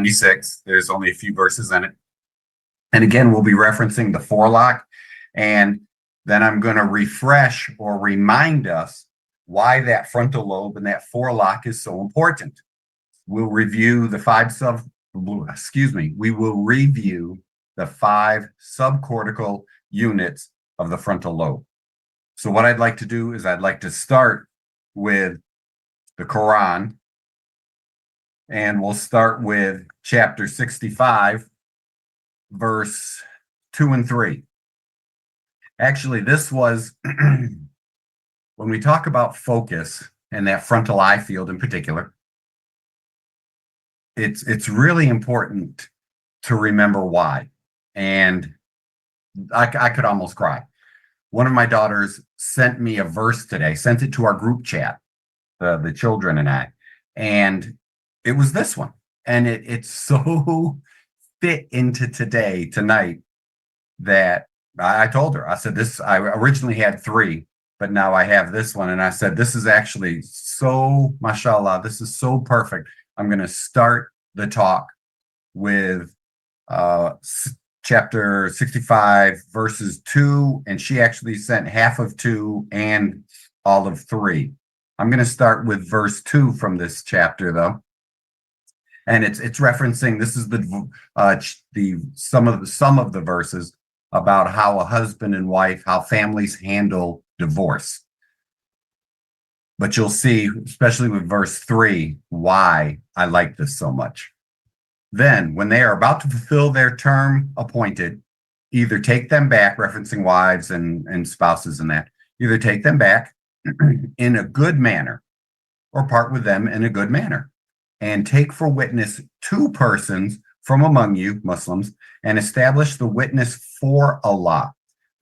96. There's only a few verses in it. And again, we'll be referencing the forelock, and then I'm going to refresh or remind us why that frontal lobe and that forelock is so important. We'll review the we will review the 5 subcortical units of the frontal lobe. So what I'd like to do is I'd like to start with the Quran, and we'll start with chapter 65, verse 2 and 3. Actually, this was when we talk about focus and that frontal eye field in particular, it's really important to remember why. And I could almost cry. One of my daughters sent me a verse today, sent it to our group chat, the children and I, and it was this one. And it's so fit into tonight, that I told her, I said, I originally had 3, but now I have this one. And I said, this is actually so, mashallah, this is so perfect. I'm going to start the talk with chapter 65, verses 2, and she actually sent half of 2 and all of 3. I'm going to start with verse 2 from this chapter, though, and it's referencing. This is some of the verses about how a husband and wife, how families handle divorce. But you'll see, especially with verse 3, why I like this so much. Then, when they are about to fulfill their term appointed, either take them back, referencing wives and spouses and that, either take them back in a good manner or part with them in a good manner, and take for witness 2 persons from among you, Muslims, and establish the witness for Allah.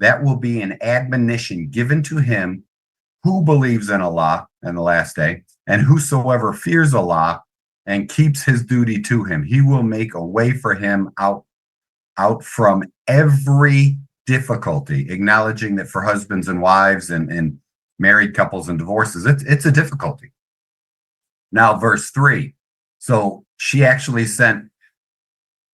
That will be an admonition given to him who believes in Allah and the last day, and whosoever fears Allah and keeps his duty to him, he will make a way for him out from every difficulty, acknowledging that for husbands and wives and married couples and divorces, it's a difficulty. Now, verse 3. So she actually sent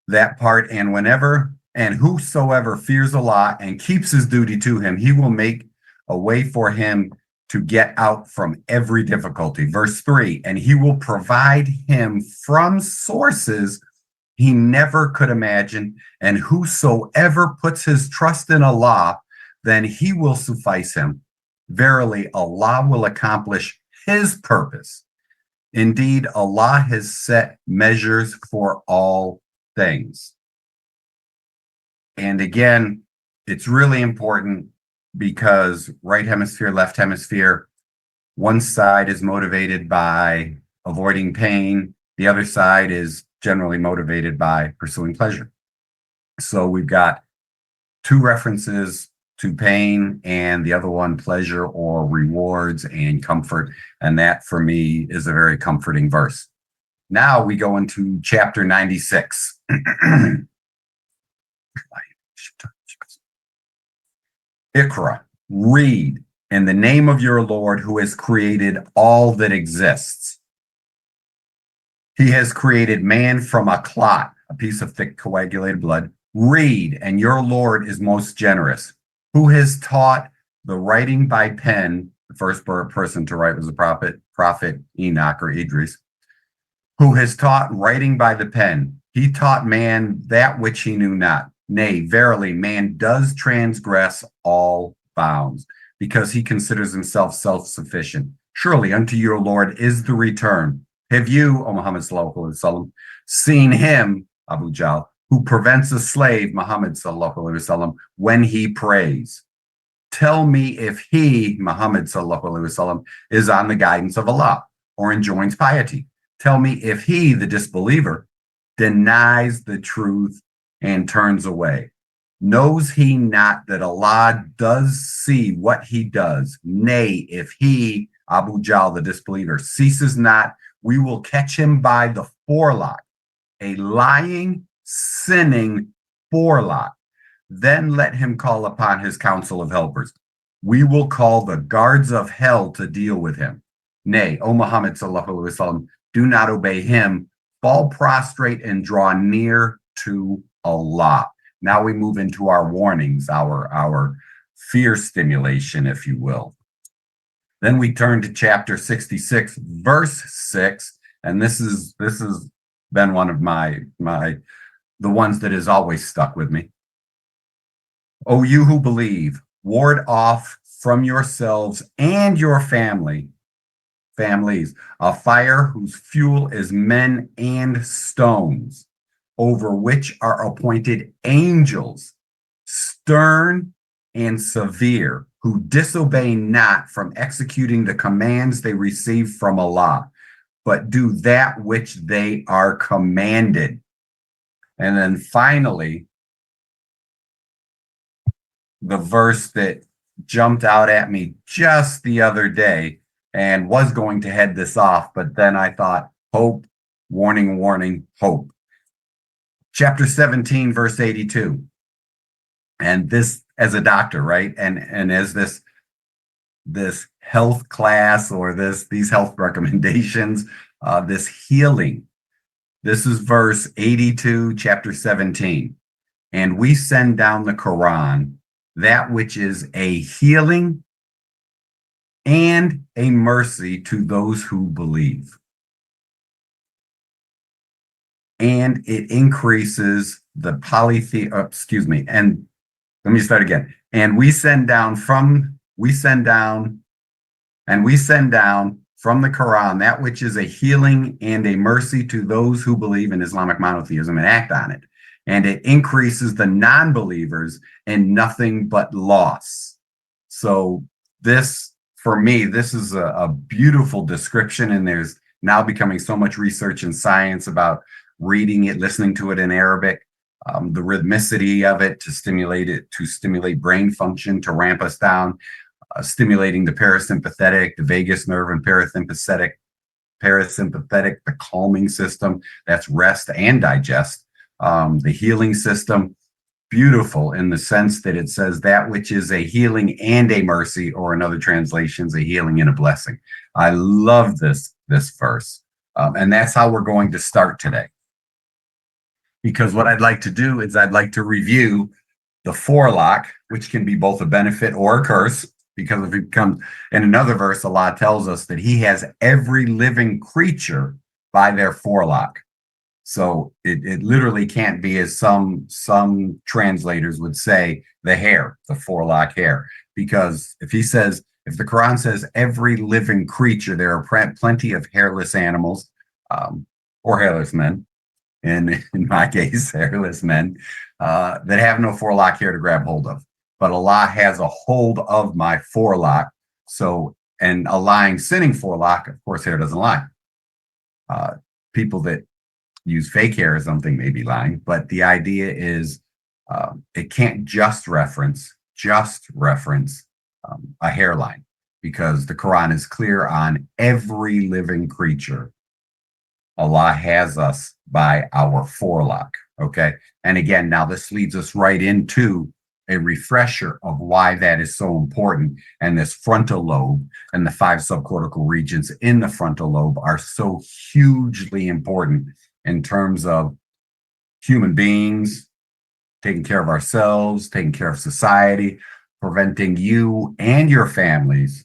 that part, and whosoever fears Allah and keeps his duty to him, he will make a way for him to get out from every difficulty. Verse 3, and he will provide him from sources he never could imagine, and whosoever puts his trust in Allah, then he will suffice him. Verily, Allah will accomplish his purpose. Indeed, Allah has set measures for all things. And again, it's really important, because right hemisphere, left hemisphere, one side is motivated by avoiding pain. The other side is generally motivated by pursuing pleasure. So we've got 2 references to pain, and the other one, pleasure or rewards and comfort. And that, for me, is a very comforting verse. Now we go into chapter 96. Iqra, read in the name of your Lord, who has created all that exists. He has created man from a clot, a piece of thick coagulated blood. Read, and your Lord is most generous, who has taught the writing by pen. The first person to write was the prophet Enoch or Idris, who has taught writing by the pen. He taught man that which he knew not. Nay, verily, man does transgress all bounds, because he considers himself self-sufficient. Surely unto your Lord is the return. Have you, O Muhammad sallallahu alaihi wasallam, seen him, Abu Jahl, who prevents a slave, Muhammad sallallahu alaihi wasallam, when he prays? Tell me if he, Muhammad sallallahu alaihi wasallam, is on the guidance of Allah or enjoins piety. Tell me if he, the disbeliever, denies the truth and turns away. Knows he not that Allah does see what he does? Nay, if he, Abu Jahl, the disbeliever, ceases not, we will catch him by the forelock, a lying, sinning forelock. Then let him call upon his council of helpers. We will call the guards of hell to deal with him. Nay, O Muhammad sallallahu alaihi wasallam, do not obey him, fall prostrate and draw near to Allah. Now we move into our warnings, our fear stimulation, if you will. Then we turn to chapter 66, verse 6, and this has been one of the ones that has always stuck with me. O you who believe, ward off from yourselves and your families a fire whose fuel is men and stones, over which are appointed angels, stern and severe, who disobey not from executing the commands they receive from Allah, but do that which they are commanded. And then finally, the verse that jumped out at me just the other day and was going to head this off, but then I thought, hope, warning, warning, hope. Chapter 17, verse 82. And this, as a doctor, right? And as this health class or these health recommendations, this healing. This is verse 82, chapter 17. And we send down the Quran, that which is a healing and a mercy to those who believe. And it increases the and let me start again. And we send down from the Quran that which is a healing and a mercy to those who believe in Islamic monotheism and act on it. And it increases the non-believers in nothing but loss. So this, for me, this is a beautiful description, and there's now becoming so much research and science about reading it, listening to it in Arabic, the rhythmicity of it to stimulate brain function, to ramp us down, stimulating the parasympathetic, the vagus nerve, and parasympathetic, the calming system, that's rest and digest, the healing system. Beautiful in the sense that it says that which is a healing and a mercy, or in other translations, a healing and a blessing. I love this verse. And that's how we're going to start today. Because what I'd like to do is I'd like to review the forelock, which can be both a benefit or a curse, because if it comes in another verse, Allah tells us that he has every living creature by their forelock. So it literally can't be, as some translators would say, the hair, the forelock hair. Because if the Quran says every living creature, there are plenty of hairless animals, or hairless men, and in my case, hairless men, that have no forelock hair to grab hold of. But Allah has a hold of my forelock. So, and a lying, sinning forelock, of course, hair doesn't lie. People that use fake hair or something may be lying, but the idea is it can't just reference a hairline, because the Quran is clear on every living creature. Allah has us by our forelock, okay? And again, now this leads us right into a refresher of why that is so important. And this frontal lobe and the 5 subcortical regions in the frontal lobe are so hugely important in terms of human beings, taking care of ourselves, taking care of society, preventing you and your families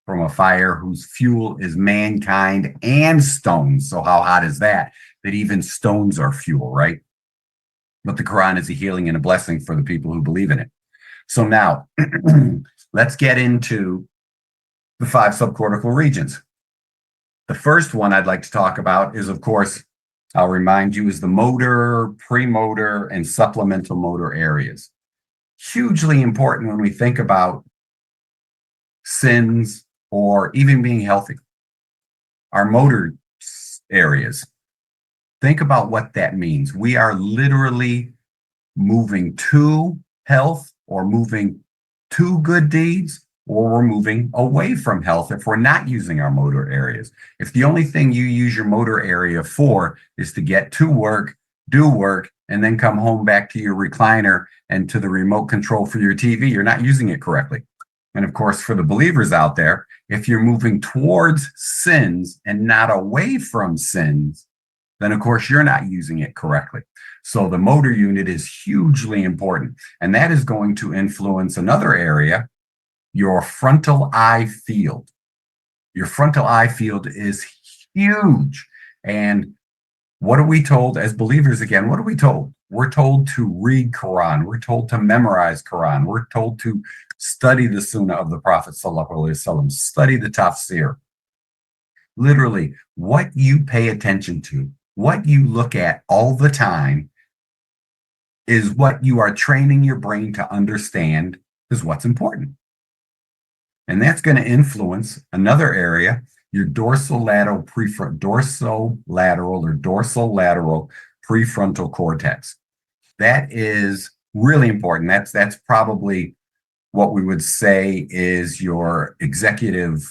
from a fire whose fuel is mankind and stones. So how hot is that? That even stones are fuel, right? But the Quran is a healing and a blessing for the people who believe in it. So now, let's get into the 5 subcortical regions. The first one I'd like to talk about is, of course, I'll remind you, is the motor, premotor, and supplemental motor areas. Hugely important when we think about sins or even being healthy. Our motor areas. Think about what that means. We are literally moving to health, or moving to good deeds, or we're moving away from health if we're not using our motor areas. If the only thing you use your motor area for is to get to work, do work, and then come home back to your recliner and to the remote control for your TV, you're not using it correctly. And of course, for the believers out there, if you're moving towards sins and not away from sins, then of course you're not using it correctly. So the motor unit is hugely important, and that is going to influence another area, your frontal eye field. Your frontal eye field is huge. And what are we told as believers again? What are we told? We're told to read Quran. We're told to memorize Quran. We're told to study the Sunnah of the Prophet ﷺ, study the tafsir. Literally, what you pay attention to, what you look at all the time is what you are training your brain to understand is what's important. And that's going to influence another area, your dorsolateral prefrontal cortex. That is really important. That's probably what we would say is your executive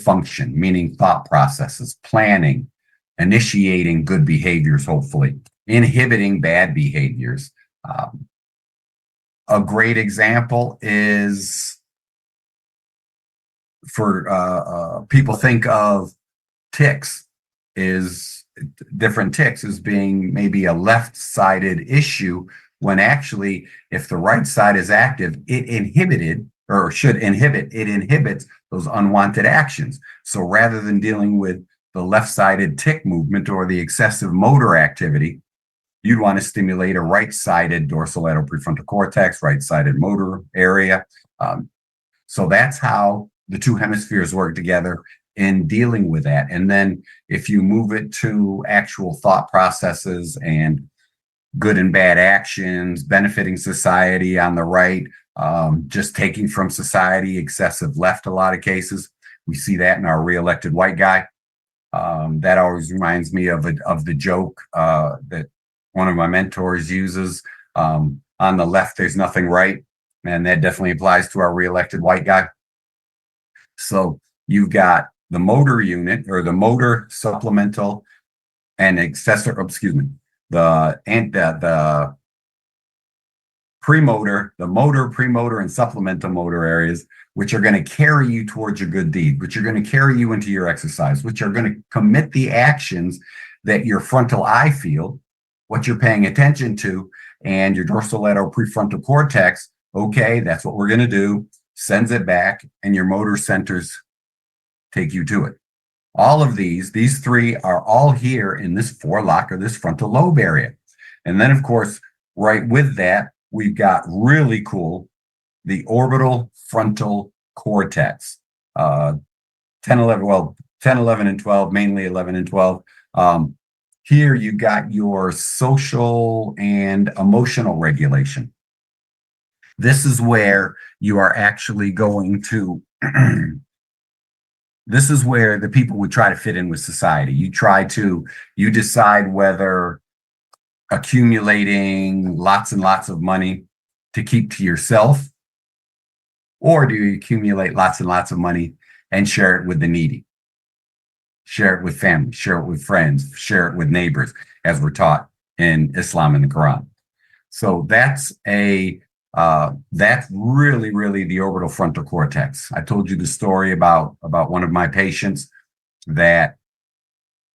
function, meaning thought processes, planning, initiating good behaviors, hopefully, inhibiting bad behaviors. A great example is for people think of ticks is different ticks as being maybe a left-sided issue, when actually, if the right side is active, it inhibits those unwanted actions. So rather than dealing with the left-sided tick movement or the excessive motor activity, you'd want to stimulate a right-sided dorsolateral prefrontal cortex, right-sided motor area. So that's how the two hemispheres work together in dealing with that. And then if you move it to actual thought processes and good and bad actions, benefiting society on the right, just taking from society, excessive left, a lot of cases. We see that in our reelected white guy. That always reminds me of the joke that one of my mentors uses. On the left, there's nothing right. And that definitely applies to our reelected white guy. So you've got the motor unit, or the motor, supplemental, and accessory, the premotor, the motor, premotor, and supplemental motor areas, which are going to carry you towards your good deed, which are going to carry you into your exercise, which are going to commit the actions that your frontal eye field, what you're paying attention to, and your dorsolateral prefrontal cortex, okay, that's what we're going to do, sends it back, and your motor centers take you to it. All of these three are all here in this forelock, or this frontal lobe area. And then, of course, right with that, we've got really cool, the orbital frontal cortex. 10, 11, and 12, mainly 11 and 12. Here you got your social and emotional regulation. This is where you are actually going to this is where the people would try to fit in with society. You decide whether accumulating lots and lots of money to keep to yourself, or do you accumulate lots and lots of money and share it with the needy? Share it with family, share it with friends, share it with neighbors, as we're taught in Islam and the Quran. So that's really, really the orbital frontal cortex. I told you the story about one of my patients that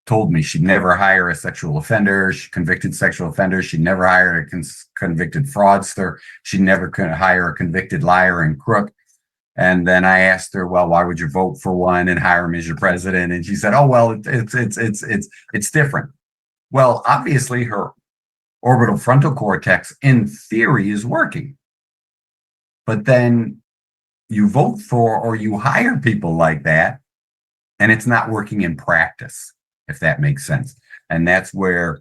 told me she'd never hire a sexual offender, convicted sexual offender. She'd never hire a convicted fraudster. She'd never hire a convicted liar and crook. And then I asked her, well, why would you vote for one and hire him as your president? And she said, oh, well, it's different. Well, obviously her orbital frontal cortex in theory is working. But then you vote for or you hire people like that, and it's not working in practice, if that makes sense. And that's where,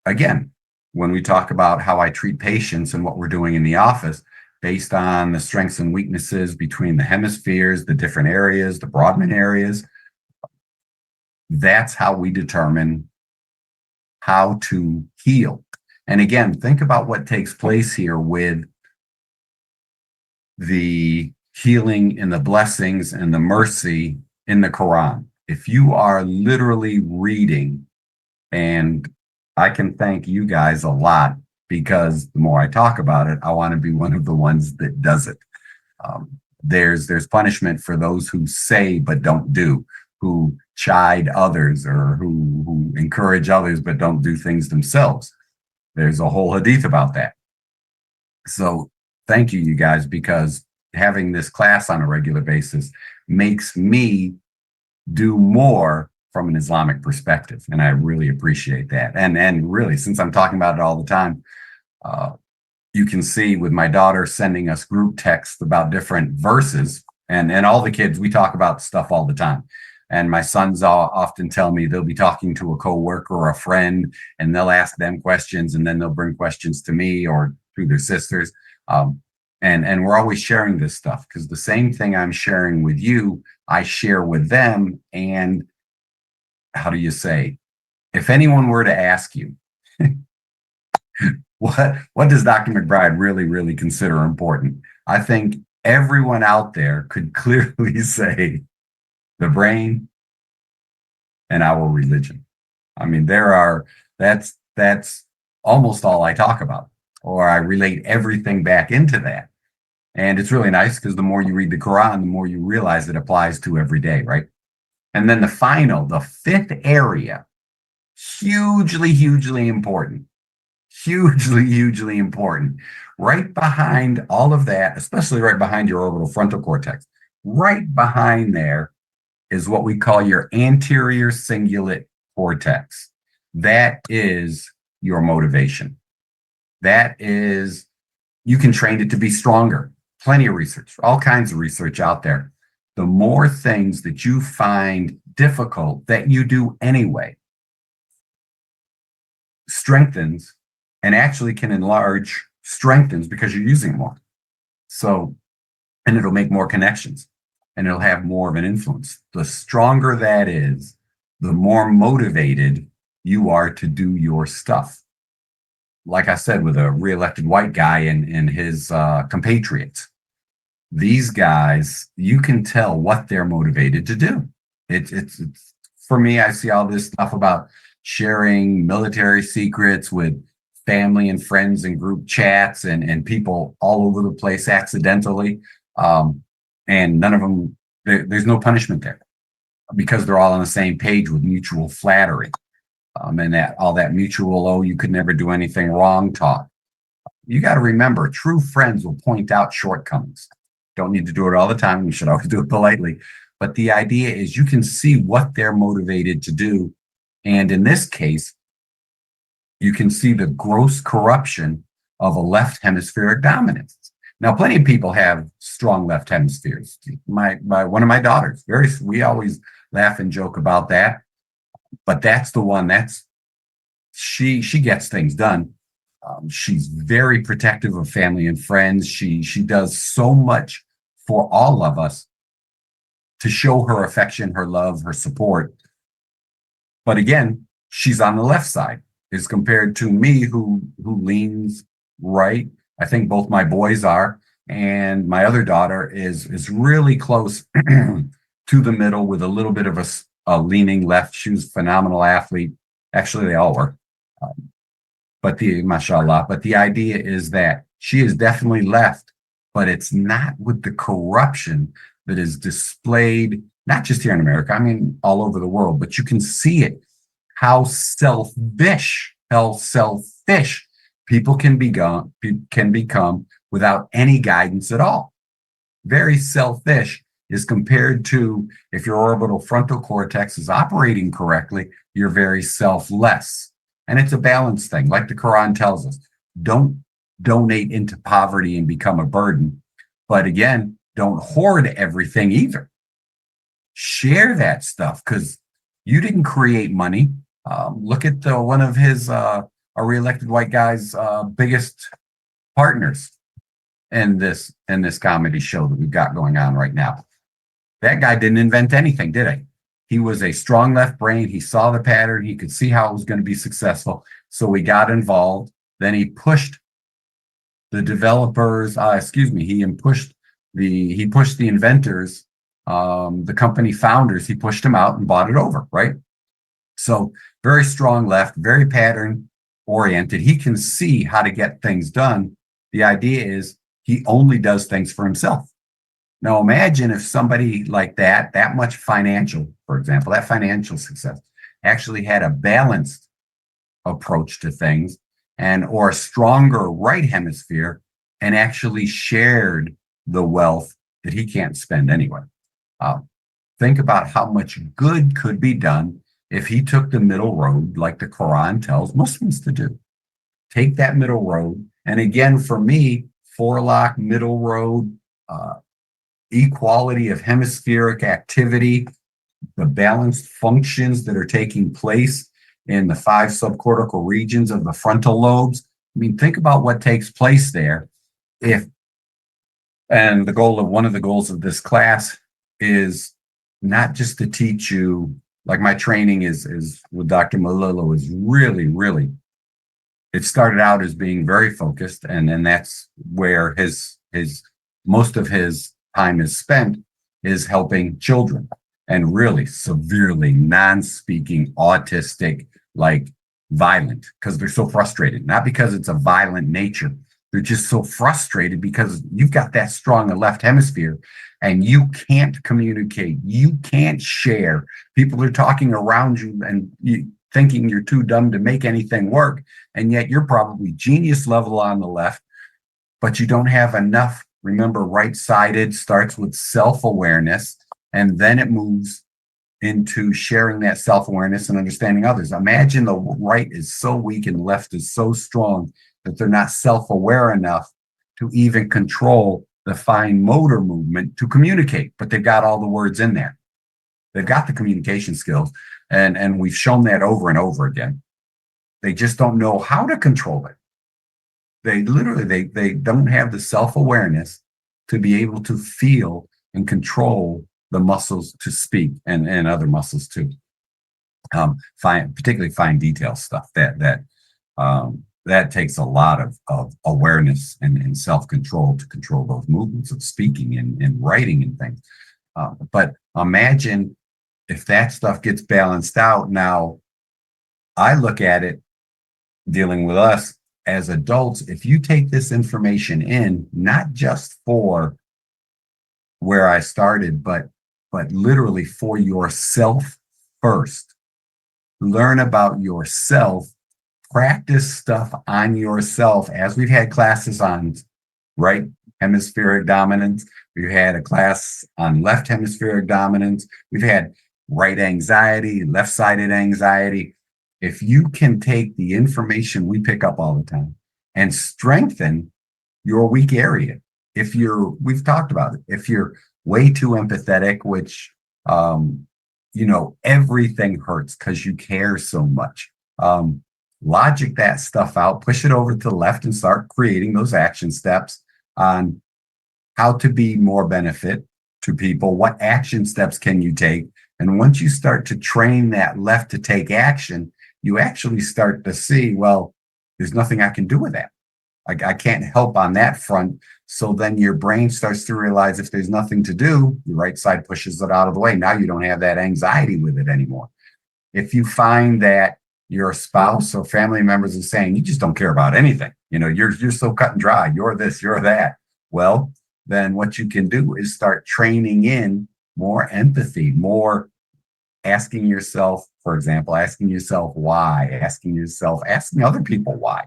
again, when we talk about how I treat patients and what we're doing in the office, based on the strengths and weaknesses between the hemispheres, the different areas, the Brodmann areas, that's how we determine how to heal. And again, think about what takes place here with the healing and the blessings and the mercy in the Quran. If you are literally reading, and I can thank you guys a lot, because the more I talk about it, I want to be one of the ones that does it. There's punishment for those who say but don't do, who chide others or who encourage others but don't do things themselves. There's a whole hadith about that. So thank you, you guys, because having this class on a regular basis makes me do more from an Islamic perspective. And I really appreciate that. And really, since I'm talking about it all the time, uh, you can see with my daughter sending us group texts about different verses, and all the kids, we talk about stuff all the time. And my sons often tell me they'll be talking to a coworker or a friend, and they'll ask them questions, and then they'll bring questions to me or through their sisters. And we're always sharing this stuff because the same thing I'm sharing with you, I share with them. And how do you say, if anyone were to ask you, what does Dr. McBride really consider important? I think everyone out there could clearly say the brain and our religion. I mean, that's almost all I talk about, or I relate everything back into that. And it's really nice because the more you read the Quran, the more you realize it applies to every day, right? And then the fifth area, hugely important, hugely important. Right behind all of that, especially right behind your orbital frontal cortex, right behind there is what we call your anterior cingulate cortex. That is your motivation. That is, you can train it to be stronger. Plenty of research, all kinds of research out there. The more things that you find difficult that you do anyway strengthens and actually can strengthens because you're using more. So, and it'll make more connections and it'll have more of an influence. The stronger that is, the more motivated you are to do your stuff. Like I said, with a reelected white guy and his compatriots, these guys, you can tell what they're motivated to do. It's for me, I see all this stuff about sharing military secrets with family and friends and group chats and people all over the place accidentally. And none of them, there's no punishment there because they're all on the same page with mutual flattery. And that all that mutual, oh, you could never do anything wrong talk. You got to remember, true friends will point out shortcomings. Don't need to do it all the time. You should always do it politely. But the idea is you can see what they're motivated to do. And in this case, you can see the gross corruption of a left hemispheric dominance. Now, plenty of people have strong left hemispheres. One of my daughters, we always laugh and joke about that. But that's the one she gets things done. She's very protective of family and friends. She does so much for all of us to show her affection, her love, her support. But again, she's on the left side as compared to me who leans right. I think both my boys are, and my other daughter is really close to the middle with a little bit of a leaning left. She was a phenomenal athlete. Actually, they all were. Mashallah. But the idea is that she is definitely left, but it's not with the corruption that is displayed, not just here in America, I mean, all over the world, but you can see it, how selfish people can become without any guidance at all. Very selfish is compared to if your orbital frontal cortex is operating correctly, you're very selfless. And it's a balance thing. Like the Quran tells us, don't donate into poverty and become a burden. But again, don't hoard everything either. Share that stuff because you didn't create money. Look at one of his, a reelected white guy's biggest partners in this comedy show that we've got going on right now. That guy didn't invent anything, did he? He was a strong left brain. He saw the pattern. He could see how it was going to be successful. So he got involved. Then he pushed the developers, he pushed the inventors, the company founders, he pushed them out and bought it over, right? So very strong left, very pattern oriented. He can see how to get things done. The idea is he only does things for himself. Now imagine if somebody like that much financial, for example, that financial success actually had a balanced approach to things and or a stronger right hemisphere and actually shared the wealth that he can't spend anyway. Uh, think about how much good could be done if he took the middle road like the Quran tells Muslims to do. Take that middle road. And again, for me, forelock, middle road, equality of hemispheric activity, the balanced functions that are taking place in the 5 subcortical regions of the frontal lobes. I mean, think about what takes place there. If and the goal of one of the goals of this class is not just to teach you, like my training is with Dr. Malillo is really, it started out as being very focused, and that's where his most of his time is spent, is helping children and really severely non-speaking autistic, like violent, because they're so frustrated, not because it's a violent nature. They're just so frustrated because you've got that strong a left hemisphere and you can't communicate. You can't share. People are talking around you and you thinking you're too dumb to make anything work. And yet you're probably genius level on the left, but you don't have enough. Remember, right-sided starts with self-awareness, and then it moves into sharing that self-awareness and understanding others. Imagine the right is so weak and the left is so strong that they're not self-aware enough to even control the fine motor movement to communicate, but they've got all the words in there. They've got the communication skills, and we've shown that over and over again. They just don't know how to control it. They literally, they don't have the self-awareness to be able to feel and control the muscles to speak and other muscles too. Particularly fine detail stuff that takes a lot of awareness and self-control to control those movements of speaking and writing and things. But imagine if that stuff gets balanced out. Now, I look at it dealing with us as adults. If you take this information in, not just for where I started, but literally for yourself first, learn about yourself, practice stuff on yourself, as we've had classes on right hemispheric dominance. We've had a class on left hemispheric dominance. We've had right anxiety, left-sided anxiety. If you can take the information we pick up all the time and strengthen your weak area, we've talked about it, if you're way too empathetic, which, everything hurts because you care so much. Logic that stuff out, push it over to the left and start creating those action steps on how to be more benefit to people. What action steps can you take? And once you start to train that left to take action, you actually start to see, well, there's nothing I can do with that. I can't help on that front. So then your brain starts to realize if there's nothing to do, your right side pushes it out of the way. Now you don't have that anxiety with it anymore. If you find that your spouse or family members are saying, you just don't care about anything, you're so cut and dry, you're this, you're that. Well, then what you can do is start training in more empathy, more asking yourself, for example, asking yourself why, asking other people why.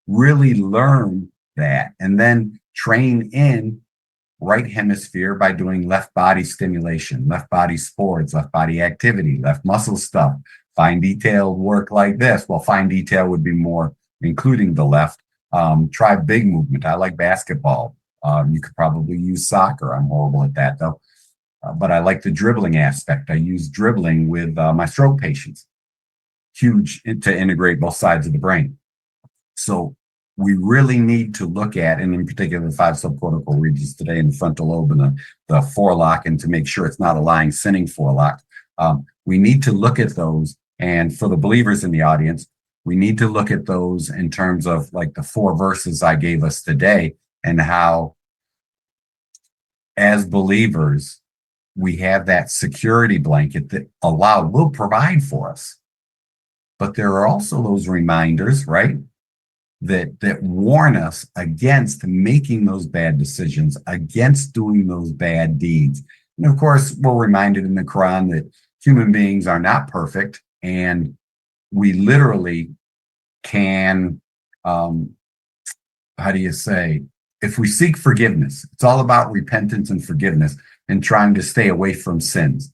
Really learn that, and then train in right hemisphere by doing left body stimulation, left body sports, left body activity, left muscle stuff, fine detailed work like this. Well, fine detail would be more including the left. Try big movement. I like basketball. You could probably use soccer. I'm horrible at that though. But I like the dribbling aspect. I use dribbling with my stroke patients. Huge to integrate both sides of the brain. So we really need to look at, and in particular, the 5 subcortical regions today in the frontal lobe and the forelock, and to make sure it's not a lying sinning forelock. We need to look at those. And for the believers in the audience, we need to look at those in terms of like the 4 verses I gave us today, and how as believers, we have that security blanket that Allah will provide for us. But there are also those reminders, right? that warn us against making those bad decisions, against doing those bad deeds. And of course, we're reminded in the Quran that human beings are not perfect, and we literally can, how do you say, if we seek forgiveness, it's all about repentance and forgiveness and trying to stay away from sins.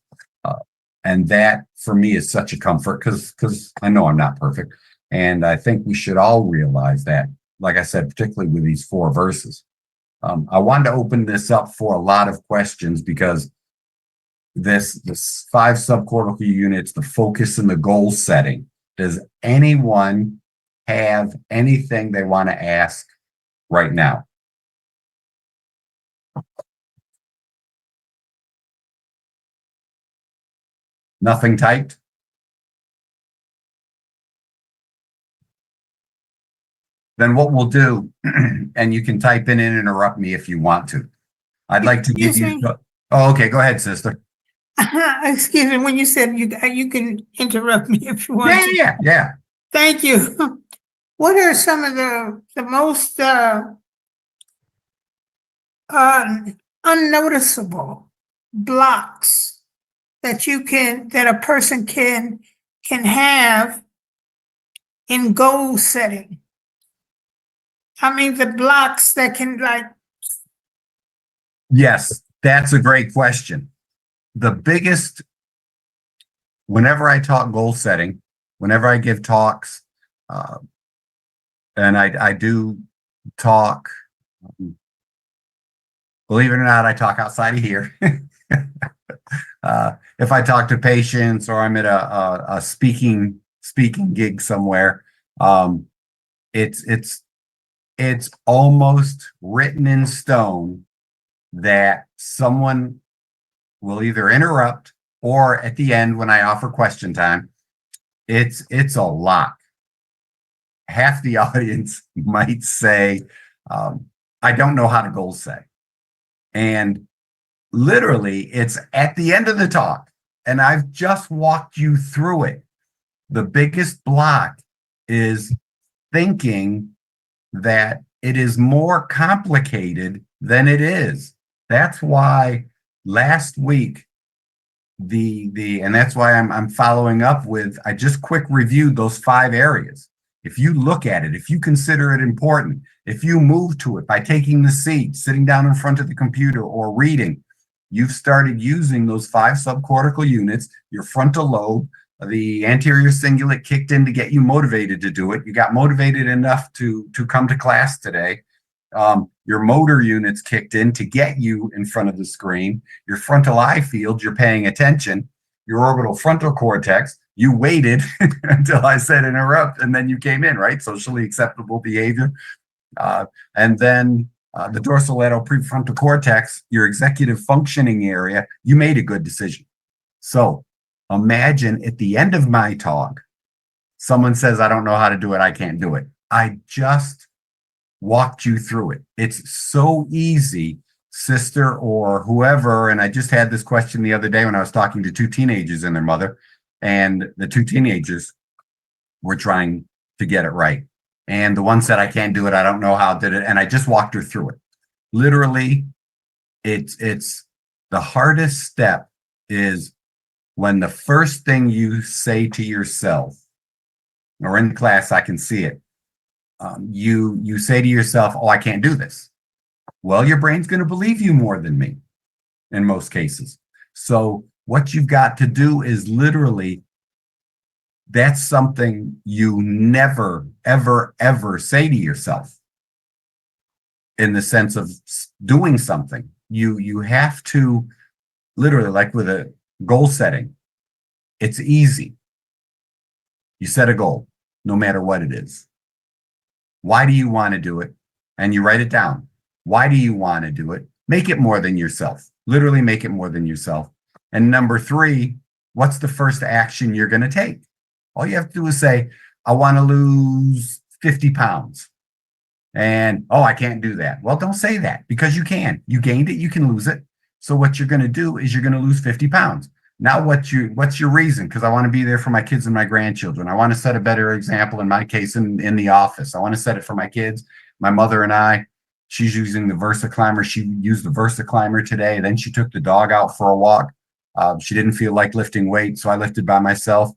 And that for me is such a comfort because I know I'm not perfect. And I think we should all realize that, like I said, particularly with these 4 verses. I wanted to open this up for a lot of questions because this 5 subcortical units, the focus and the goal setting. Does anyone have anything they want to ask right now? Nothing typed? Then what we'll do, and you can type in and interrupt me if you want to. I'd like to give you. Oh, okay. Go ahead, sister. Excuse me. When you said you can interrupt me if you want to. Yeah. Thank you. What are some of the most unnoticeable blocks that a person can have in goal setting? I mean, the blocks that can Yes, that's a great question. The biggest, whenever I talk goal setting, whenever I give talks, and I do talk, believe it or not, I talk outside of here. If I talk to patients or I'm at a speaking gig somewhere, it's almost written in stone that someone will either interrupt or at the end when I offer question time, it's a lock. Half the audience might say, I don't know how to goal set. And literally, it's at the end of the talk, and I've just walked you through it. The biggest block is thinking that it is more complicated than it is. That's why last week, and that's why I'm following up with, I just quick reviewed those 5 areas. If you look at it, if you consider it important, if you move to it by taking the seat, sitting down in front of the computer or reading, you've started using those 5 subcortical units, your frontal lobe, the anterior cingulate kicked in to get you motivated to do it. You got motivated enough to come to class today. Your motor units kicked in to get you in front of the screen. Your frontal eye field, you're paying attention. Your orbital frontal cortex, you waited until I said interrupt, and then you came in, right? Socially acceptable behavior. And then the dorsolateral prefrontal cortex, your executive functioning area, you made a good decision. So imagine at the end of my talk, someone says, I don't know how to do it. I can't do it. I just walked you through it. It's so easy, sister or whoever. And I just had this question the other day when I was talking to 2 teenagers and their mother, and the 2 teenagers were trying to get it right. And the one said, I can't do it. I don't know how I did it. And I just walked her through it. Literally, it's the hardest step is when the first thing you say to yourself, or in class, I can see it. You say to yourself, oh, I can't do this. Well, your brain's going to believe you more than me in most cases. So what you've got to do is literally, that's something you never, ever, ever say to yourself in the sense of doing something. You have to literally, like with a goal setting, it's easy. You set a goal, no matter what it is. Why do you want to do it? And you write it down. Why do you want to do it? Make it more than yourself. Literally make it more than yourself. And number 3, what's the first action you're going to take? All you have to do is say, I want to lose 50 pounds. And, oh, I can't do that. Well, don't say that because you can. You gained it, you can lose it. So what you're going to do is you're going to lose 50 pounds. Now what's your reason? Because I want to be there for my kids and my grandchildren. I want to set a better example in my case in the office. I want to set it for my kids. My mother and I, she's using the Versa Climber. She used the Versa Climber today. Then she took the dog out for a walk. She didn't feel like lifting weight, so I lifted by myself.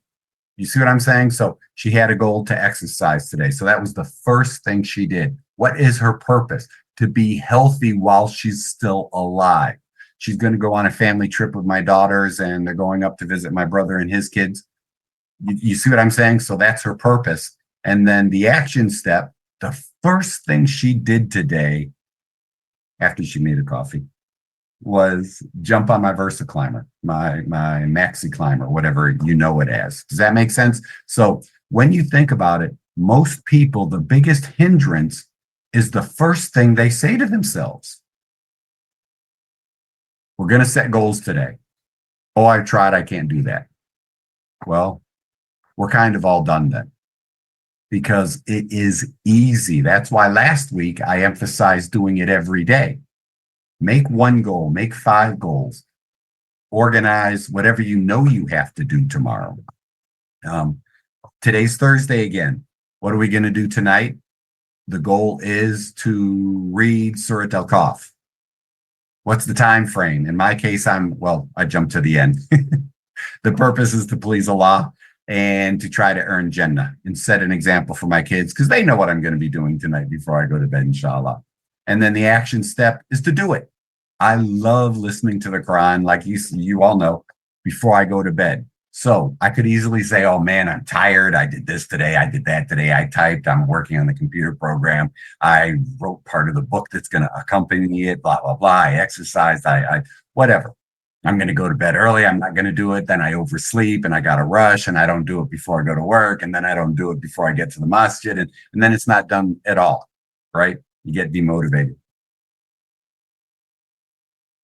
You see what I'm saying? So she had a goal to exercise today. So that was the first thing she did. What is her purpose? To be healthy while she's still alive. She's going to go on a family trip with my daughters, and they're going up to visit my brother and his kids. You see what I'm saying? So that's her purpose. And then the action step, the first thing she did today after she made her coffee was jump on my Versa climber, my Maxi climber, whatever you know it as. Does that make sense? So when you think about it, most people, the biggest hindrance is the first thing they say to themselves. We're going to set goals today. Oh, I tried. I can't do that. Well, we're kind of all done then because it is easy. That's why last week I emphasized doing it every day. Make one goal, make 5 goals, organize whatever you know you have to do tomorrow. Today's Thursday again. What are we going to do tonight? The goal is to read Surat al-Kahf. What's the time frame? In my case, I jumped to the end. The purpose is to please Allah and to try to earn Jannah and set an example for my kids because they know what I'm going to be doing tonight before I go to bed, inshallah. And then the action step is to do it. I love listening to the Quran, like you all know, before I go to bed. So I could easily say, oh man, I'm tired. I did this today. I did that today. I typed. I'm working on the computer program. I wrote part of the book that's going to accompany it, blah, blah, blah. I exercised. I whatever. I'm going to go to bed early. I'm not going to do it. Then I oversleep and I got to rush and I don't do it before I go to work. And then I don't do it before I get to the masjid. And then it's not done at all, right? You get demotivated.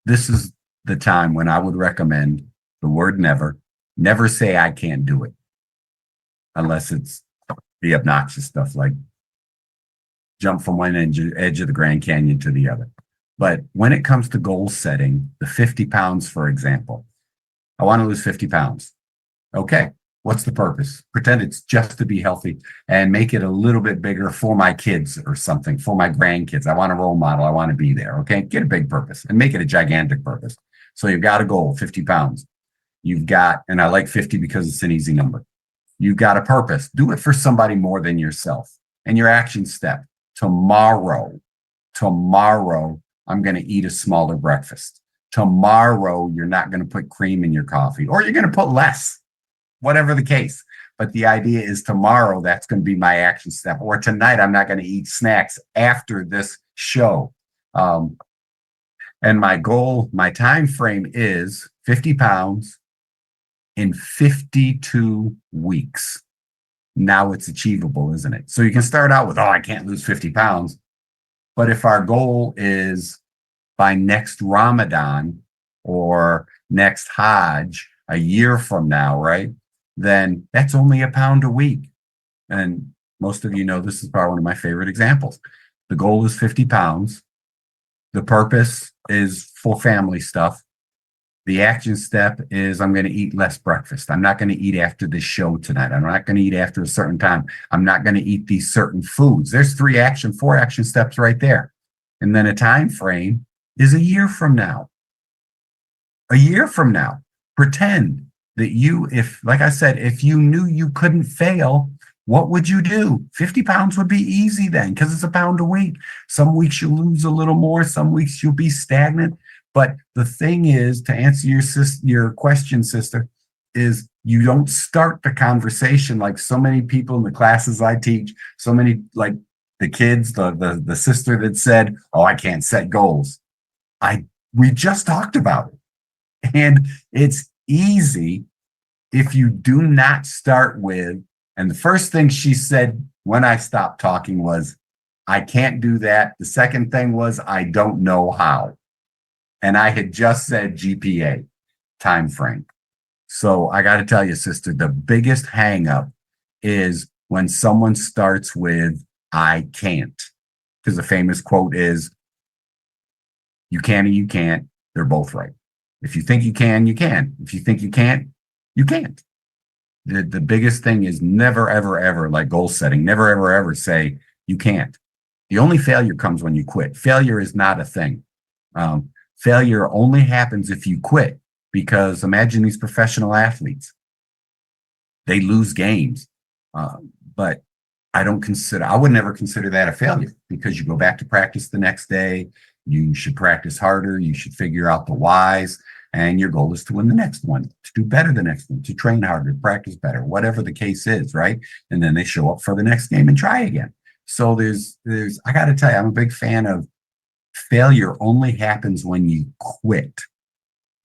This is the time when I would recommend the word never. Never say I can't do it unless it's the obnoxious stuff like jump from one edge of the Grand Canyon to the other. But when it comes to goal setting, the 50 pounds, for example, I want to lose 50 pounds. Okay, what's the purpose? Pretend it's just to be healthy and make it a little bit bigger for my kids or something, for my grandkids. I want a role model. I want to be there. Okay, get a big purpose and make it a gigantic purpose. So you've got a goal, 50 pounds. You've got, and I like 50 because it's an easy number. You've got a purpose. Do it for somebody more than yourself. And your action step, tomorrow, I'm going to eat a smaller breakfast. Tomorrow, you're not going to put cream in your coffee, or you're going to put less, whatever the case. But the idea is tomorrow, that's going to be my action step. Or tonight, I'm not going to eat snacks after this show. And my goal, my time frame is 50 pounds in 52 weeks. Now it's achievable, isn't it? So you can start out with, oh, I can't lose 50 pounds. But if our goal is by next Ramadan or next Hajj, a year from now, right? Then that's only a pound a week. And most of you know this is probably one of my favorite examples. The goal is 50 pounds. The purpose is for family stuff. The action step is I'm going to eat less breakfast. I'm not going to eat after this show tonight. I'm not going to eat after a certain time. I'm not going to eat these certain foods. There's 4 action steps right there. And then a time frame is a year from now. A year from now, pretend that like I said, if you knew you couldn't fail, what would you do? 50 pounds would be easy then because it's a pound a week. Some weeks you'll lose a little more. Some weeks you'll be stagnant. But the thing is, to answer your question, sister, is you don't start the conversation like so many people in the classes I teach, so many like the kids, the sister that said, oh, I can't set goals. We just talked about it. And it's easy if you do not start with, and the first thing she said when I stopped talking was, I can't do that. The second thing was, I don't know how. And I had just said GPA, time frame. So I got to tell you, sister, the biggest hang up is when someone starts with, I can't. Because the famous quote is, you can or you can't. They're both right. If you think you can, you can. If you think you can't, you can't. The biggest thing is never, ever, ever, like goal setting, never, ever, ever say you can't. The only failure comes when you quit. Failure is not a thing. Failure only happens if you quit, because imagine these professional athletes. They lose games. But I would never consider that a failure, because you go back to practice the next day. You should practice harder. You should figure out the whys. And your goal is to win the next one, to do better the next one, to train harder, practice better, whatever the case is, right? And then they show up for the next game and try again. So I got to tell you, I'm a big fan of failure only happens when you quit.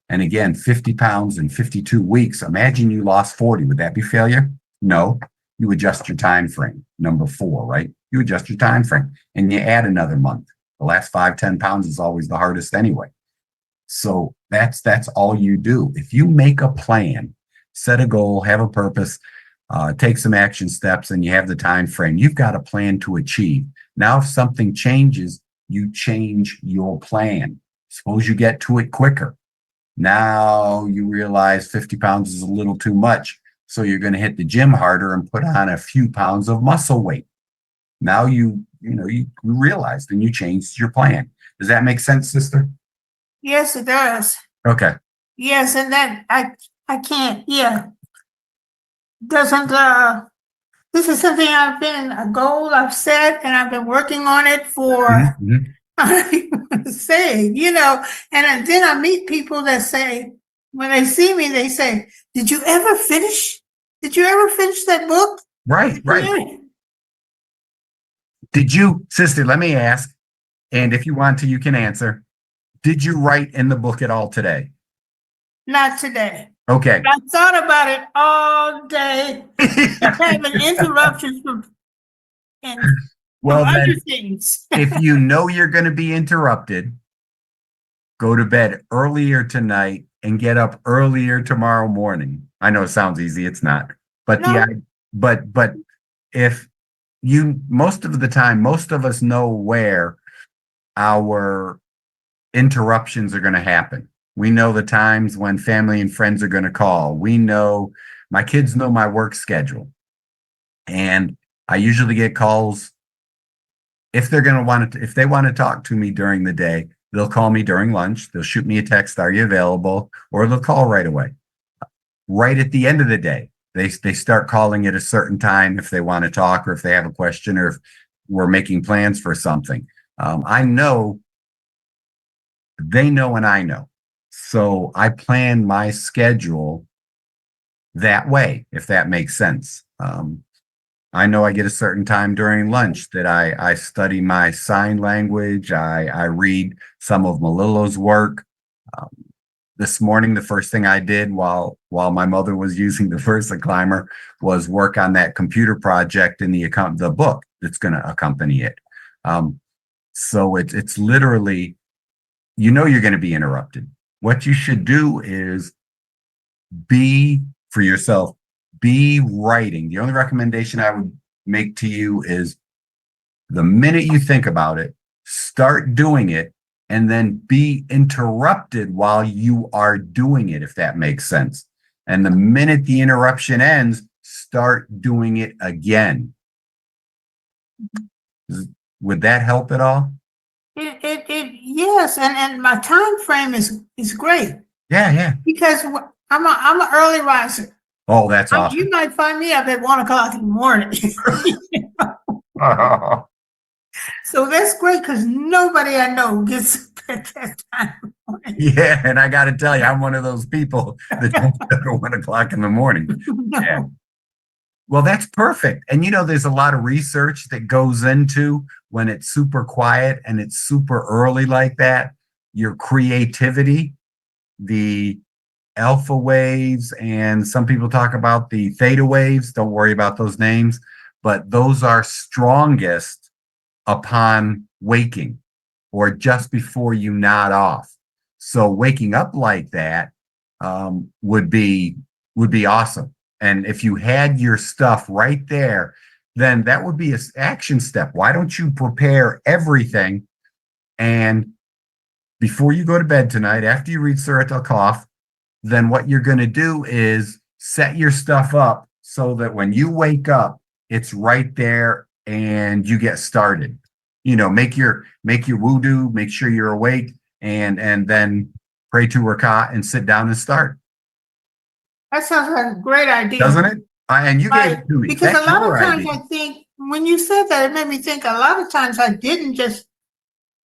And again, 50 pounds in 52 weeks. Imagine you lost 40. Would that be failure? No. You adjust your time frame. Number 4, right? You adjust your time frame and you add another month. The last 5-10 pounds is always the hardest anyway. So that's all you do. If you make a plan, set a goal, have a purpose, take some action steps, and you have the time frame, you've got a plan to achieve. Now, if something changes, you change your plan. Suppose you get to it quicker. Now you realize 50 pounds is a little too much. So you're going to hit the gym harder and put on a few pounds of muscle weight. Now you realized and you changed your plan. Does that make sense, sister? Yes, it does. Okay. Yes, and that I can't. Yeah, doesn't. This is something a goal I've set, and I've been working on it for. Mm-hmm. I don't want to say, and then I meet people that say, when they see me, they say, "Did you ever finish? Did you ever finish that book?" Right. Yeah. Did you, sister? Let me ask, and if you want to, you can answer. Did you write in the book at all today? Not today. Okay. I thought about it all day. Having interruptions from other things. If you know you're going to be interrupted, go to bed earlier tonight and get up earlier tomorrow morning. I know it sounds easy. It's not. But No. but if you, most of the time, most of us know where our interruptions are going to happen. We know the times when family and friends are going to call. We know, my kids know my work schedule. And I usually get calls if they're going to if they want to talk to me during the day, they'll call me during lunch. They'll shoot me a text, "Are you available?" Or they'll call right away. Right at the end of the day, they start calling at a certain time if they want to talk, or if they have a question, or if we're making plans for something. I know they know and I know. So I plan my schedule that way, if that makes sense. I know I get a certain time during lunch that I study my sign language. I read some of Malillo's work. This morning, the first thing I did while my mother was using the Versa Climber was work on that computer project in the book that's going to accompany it. So it's literally, you're going to be interrupted. What you should do is be writing. The only recommendation I would make to you is, the minute you think about it, start doing it, and then be interrupted while you are doing it, if that makes sense. And the minute the interruption ends, start doing it again. Would that help at all? Yes, and my time frame is great. Yeah. Because I'm an early riser. Oh, that's awesome. You might find me up at 1:00 in the morning. So that's great, because nobody I know gets up at that time. Yeah, and I got to tell you, I'm one of those people that don't get up at 1:00 in the morning. No. Yeah. Well, that's perfect. And there's a lot of research that goes into when it's super quiet and it's super early like that, your creativity, the alpha waves, and some people talk about the theta waves. Don't worry about those names, but those are strongest upon waking or just before you nod off. So waking up like that would be awesome. And if you had your stuff right there, then that would be an action step. Why don't you prepare everything? And before you go to bed tonight, after you read Surat al-Kahf, then what you're going to do is set your stuff up so that when you wake up, it's right there and you get started. You know, make your wudu, make sure you're awake, and then pray 2 rak'ah and sit down and start. That sounds like a great idea. Doesn't it? And you gave it to me. Because That's a lot your of times idea. I think when you said that, it made me think a lot of times I didn't just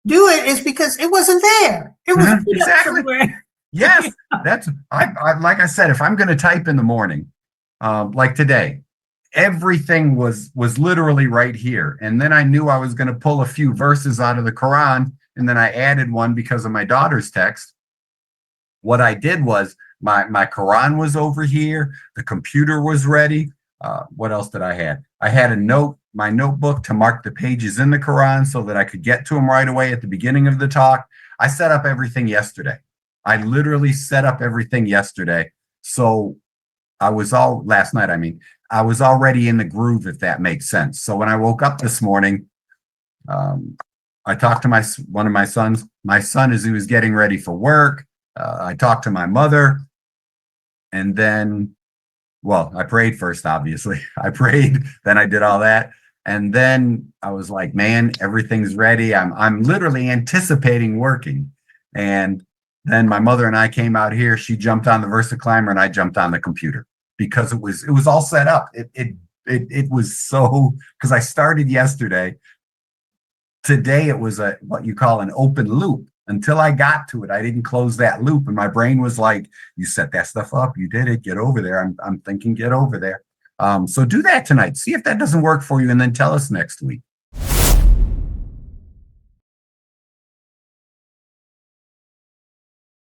do it is because it wasn't there. It was exactly somewhere. Yes, that's I like I said, if I'm going to type in the morning, like today, everything was literally right here, and then I knew I was going to pull a few verses out of the Quran, and then I added one because of my daughter's text. What I did was my Quran was over here, the computer was ready. What else did I have? I had my notebook to mark the pages in the Quran so that I could get to them right away at the beginning of the talk. I set up everything yesterday. I literally set up everything yesterday. So last night, I was already in the groove, if that makes sense. So when I woke up this morning, I talked to one of my sons. My son, as he was getting ready for work, I talked to my mother, and then, well, I prayed first, obviously. I prayed, then I did all that. And then I was like, man, everything's ready. I'm literally anticipating working. And then my mother and I came out here. She jumped on the VersaClimber and I jumped on the computer because it was all set up. It was so, because I started yesterday. Today it was what you call an open loop. Until I got to it, I didn't close that loop, and my brain was like, "You set that stuff up. You did it. Get over there." I'm thinking, get over there. So do that tonight. See if that doesn't work for you, and then tell us next week.